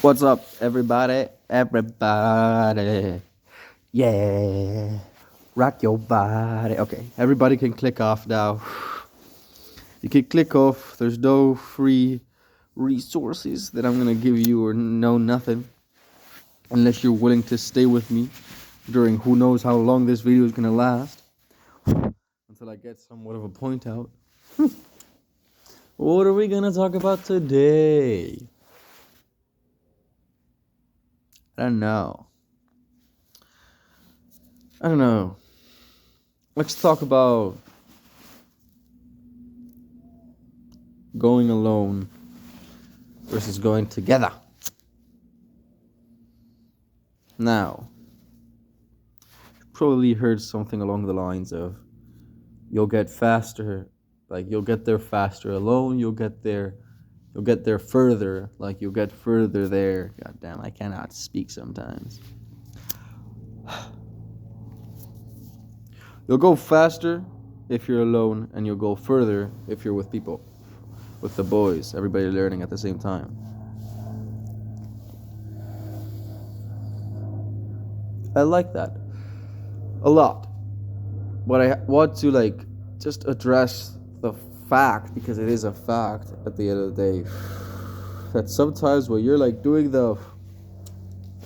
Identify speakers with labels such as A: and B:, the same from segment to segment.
A: What's up, everybody? Everybody. Yeah. Rock your body. Okay, everybody can click off now. You can click off. There's no free resources that I'm going to give you or no nothing. Unless you're willing to stay with me during who knows how long this video is going to last. Until I get somewhat of a point out. What are we going to talk about today? I don't know. Let's talk about going alone versus going together. Now, you probably heard something along the lines of you'll get faster, like you'll get there faster alone, you'll get there further, like you'll get further there. God damn, I cannot speak sometimes. You'll go faster if you're alone, and you'll go further if you're with people, with the boys, everybody learning at the same time. I like that a lot. But I want to just address the fact, because it is a fact at the end of the day, that sometimes when you're doing because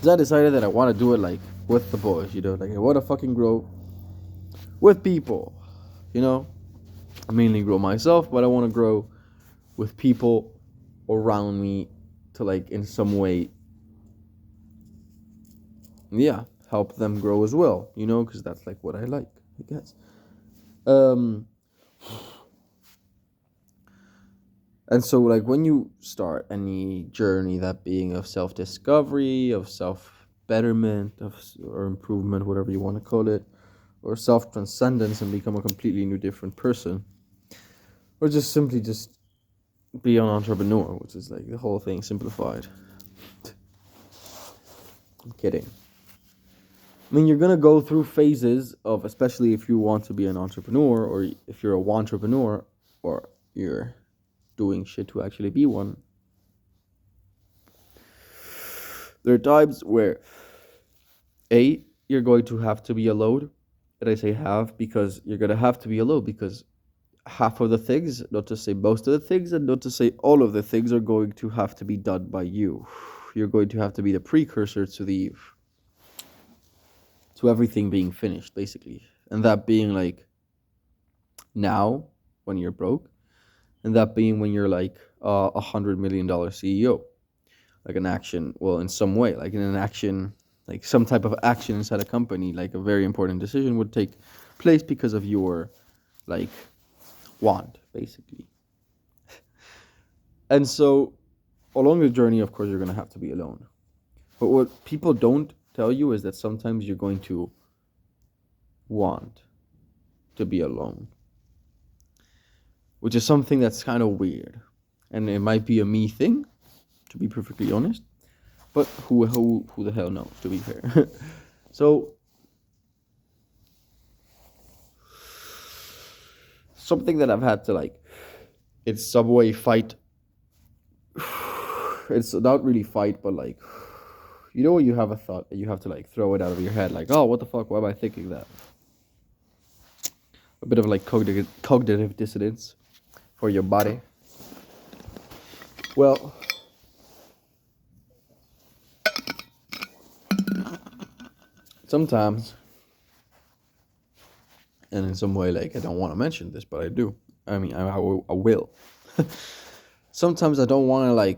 A: I decided that I want to do it with the boys, I want to fucking grow with people, I mainly grow myself, but I want to grow with people around me to in some way, help them grow as well, because that's what I like, I guess. And so when you start any journey, that being of self-discovery, of self-betterment, or improvement, whatever you want to call it, or self-transcendence and become a completely new different person, or just simply just be an entrepreneur, which is the whole thing simplified. I'm kidding. I mean, you're going to go through phases of, especially if you want to be an entrepreneur, or if you're a wantrepreneur, or you're doing shit to actually be one. There are times where you're going to have to be alone. And I say have because you're going to have to be alone, because half of the things, not to say most of the things, and not to say all of the things, are going to have to be done by you. You're going to have to be the precursor to everything being finished, basically. And that being now, when you're broke, and that being when you're $100 million CEO. In action, well, in some way, in an action, some type of action inside a company, a very important decision would take place because of your want, basically. And so along the journey, of course, you're going to have to be alone. But what people don't tell you is that sometimes you're going to want to be alone, which is something that's kind of weird. And it might be a me thing, to be perfectly honest, but who the hell knows, to be fair. So something that I've had to in some way fight. It's not really fight, but when you have a thought and you have to throw it out of your head, oh, what the fuck, why am I thinking that? A bit of cognitive dissonance for your body. Well, sometimes, and in some way, I don't want to mention this, but I do. I mean, I will. Sometimes I don't want to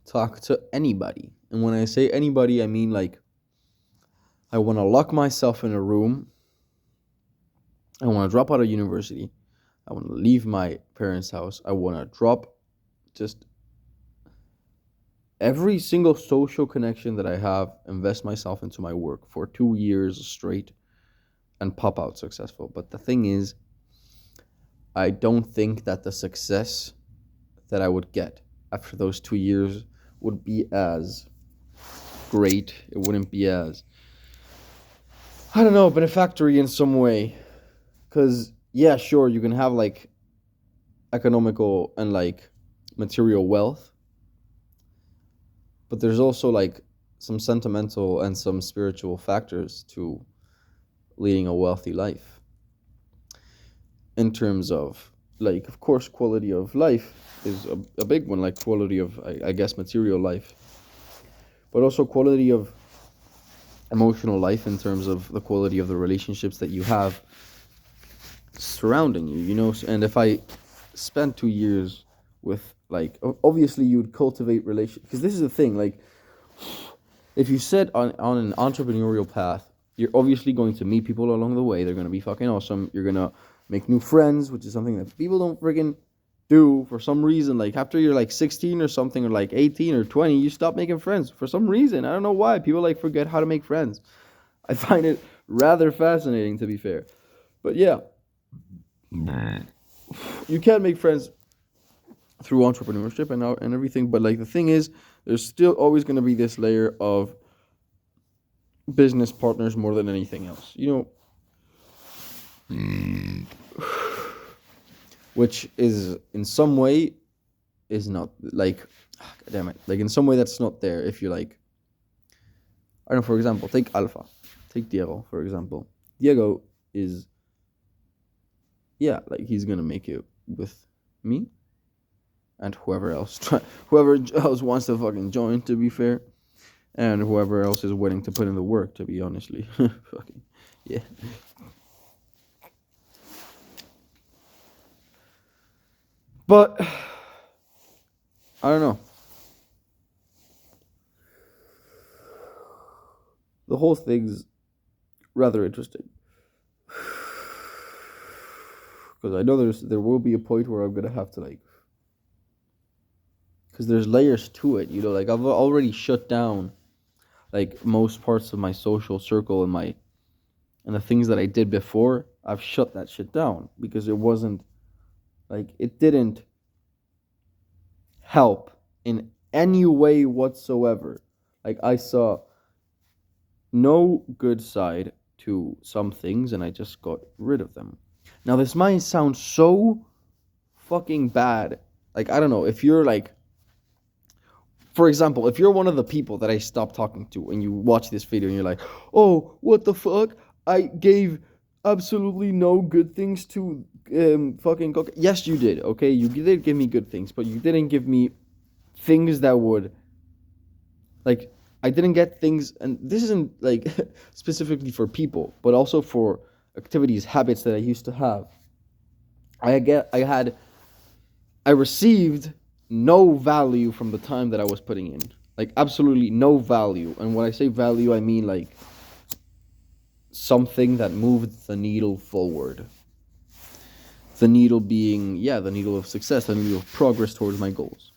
A: talk to anybody. And when I say anybody, I mean I want to lock myself in a room. I want to drop out of university. I want to leave my parents' house. I want to drop just every single social connection that I have, invest myself into my work for 2 years straight, and pop out successful. But the thing is, I don't think that the success that I would get after those 2 years would be as great. It wouldn't be as, I don't know, benefactory in some way. Because, yeah, sure, you can have economical and material wealth, but there's also like some sentimental and some spiritual factors to leading a wealthy life. In terms of, like, of course, quality of life is a big one, like quality of, I guess, material life, but also quality of emotional life in terms of the quality of the relationships that you have surrounding you, you know. And if I spent 2 years with, like, obviously you'd cultivate relationships, because this is the thing, like, if you set on an entrepreneurial path, you're obviously going to meet people along the way. They're going to be fucking awesome. You're going to make new friends, which is something that people don't friggin' do for some reason. Like, after you're like 16 or something, or like 18 or 20, you stop making friends for some reason. I don't know why. People like forget how to make friends. I find it rather fascinating, to be fair. But yeah, you can make friends through entrepreneurship and everything. But like, the thing is, there's still always going to be this layer of business partners more than anything else, you know, which is in some way is not like, God damn it, like in some way that's not there. If you like, I don't know, for example, take Diego, for example. Diego is, yeah, like, he's gonna make it with me and whoever else wants to fucking join, to be fair, and whoever else is willing to put in the work, to be honestly. Fucking yeah. But I don't know. The whole thing's rather interesting, because I know there will be a point where I'm gonna have to, like, because there's layers to it, you know. Like, I've already shut down, like, most parts of my social circle and the things that I did before. I've shut that shit down because it wasn't, like, it didn't help in any way whatsoever. Like, I saw no good side to some things, and I just got rid of them. Now, this might sound so fucking bad. Like, I don't know, if you're like, for example, if you're one of the people that I stopped talking to and you watch this video and you're like, oh, what the fuck? I gave absolutely no good things to fucking Coca. Yes, you did, okay? You did give me good things, but you didn't give me things that would, like, I didn't get things, and this isn't, like, specifically for people, but also for activities, habits that I used to have. I received no value from the time that I was putting in. Like, absolutely no value. And when I say value, I mean, like, something that moved the needle forward. The needle being, yeah, the needle of success, the needle of progress towards my goals.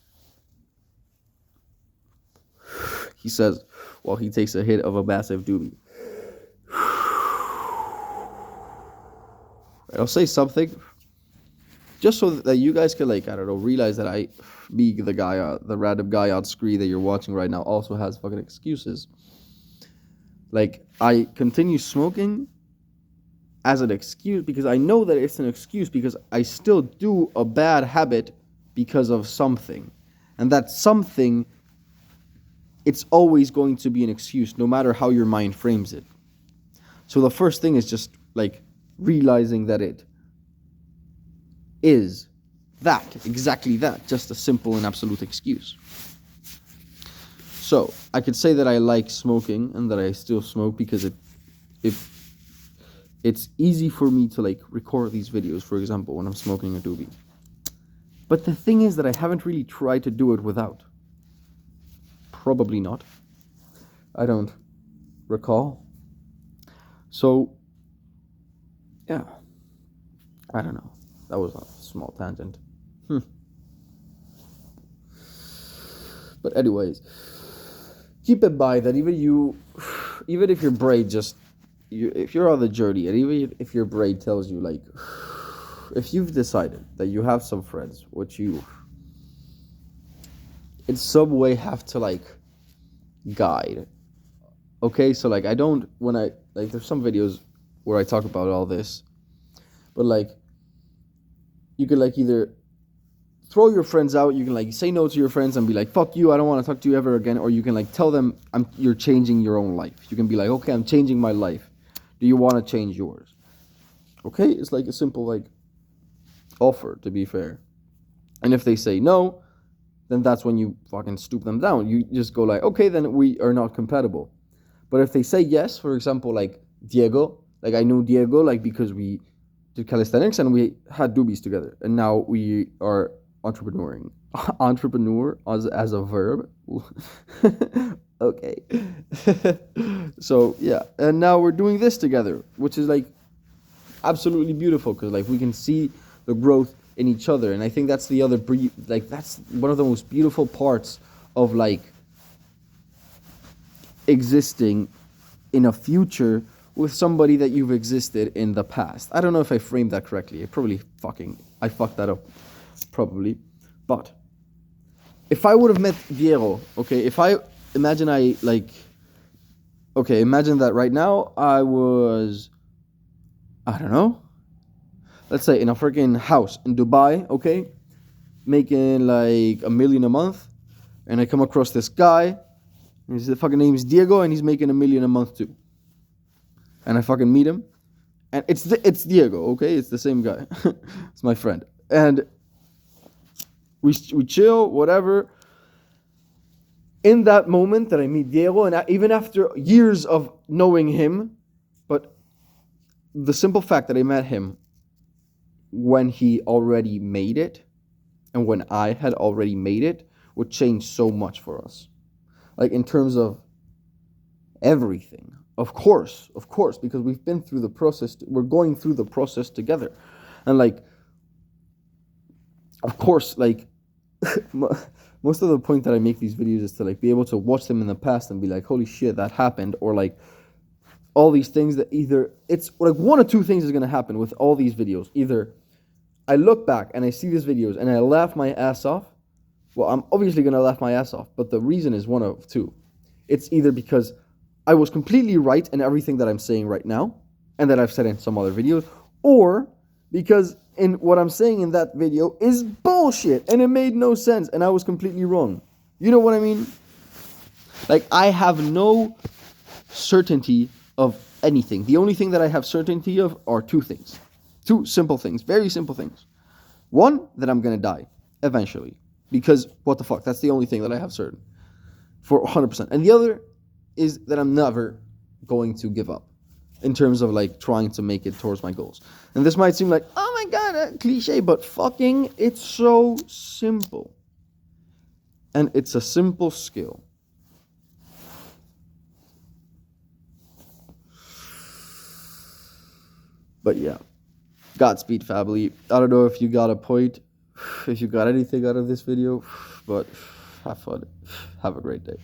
A: He says, while he takes a hit of a massive doobie. I'll say something, just so that you guys can, like, I don't know, realize that the random guy on screen that you're watching right now also has fucking excuses. Like, I continue smoking as an excuse because I know that it's an excuse, because I still do a bad habit because of something. And that something, it's always going to be an excuse, no matter how your mind frames it. So the first thing is just, like, realizing that it is exactly that, just a simple and absolute excuse. So I could say that I like smoking and that I still smoke because it's easy for me to, like, record these videos, for example, when I'm smoking a doobie. But the thing is that I haven't really tried to do it without. Probably not. I don't recall. So, yeah. I don't know. That was a small tangent. But anyways, keep in mind that even if your brain if you're on the journey, and even if your brain tells you, like, if you've decided that you have some friends, which you in some way have to, like, guide. Okay, so, like, there's some videos where I talk about all this, but, like, you could, like, either throw your friends out. You can like say no to your friends and be like, fuck you, I don't want to talk to you ever again. Or you can like tell them you're changing your own life. You can be like, okay, I'm changing my life. Do you want to change yours? Okay, it's like a simple like offer, to be fair. And if they say no, then that's when you fucking stoop them down. You just go like, okay, then we are not compatible. But if they say yes, for example, like Diego, like I knew Diego like because we did calisthenics and we had doobies together, and now we are entrepreneuring. Entrepreneur as a verb. Okay. So yeah, and now we're doing this together, which is like absolutely beautiful because like we can see the growth in each other, and I think that's the other like that's one of the most beautiful parts of like existing in a future with somebody that you've existed in the past. I don't know if I framed that correctly. I fucked that up probably. But if I would have met Diego, okay, imagine that right now I was, I don't know, let's say in a freaking house in Dubai, okay, making like $1 million a month, and I come across this guy, and his fucking name is Diego, and he's making $1 million a month too. And I fucking meet him, and it's Diego, okay, it's the same guy. It's my friend, and we chill, whatever. In that moment that I meet Diego, and even after years of knowing him, but the simple fact that I met him when he already made it, and when I had already made it, would change so much for us. Like in terms of everything. Of course, because we've been through the process, we're going through the process together. And like, of course, like, most of the point that I make these videos is to like be able to watch them in the past and be like, holy shit, that happened. Or like, all these things that either, it's like one or two things is going to happen with all these videos. Either I look back and I see these videos and I laugh my ass off. Well, I'm obviously going to laugh my ass off, but the reason is one of two. It's either because I was completely right in everything that I'm saying right now, and that I've said in some other videos, or because in what I'm saying in that video is bullshit, and it made no sense, and I was completely wrong. You know what I mean? Like, I have no certainty of anything. The only thing that I have certainty of are two things. Two simple things, very simple things. One, that I'm going to die, eventually. Because, what the fuck, that's the only thing that I have certain. For 100%. And the other is that I'm never going to give up in terms of like trying to make it towards my goals. And this might seem like, oh my god, a cliche, but fucking it's so simple. And it's a simple skill. But yeah, Godspeed, family. I don't know if you got a point, if you got anything out of this video, but have fun. Have a great day.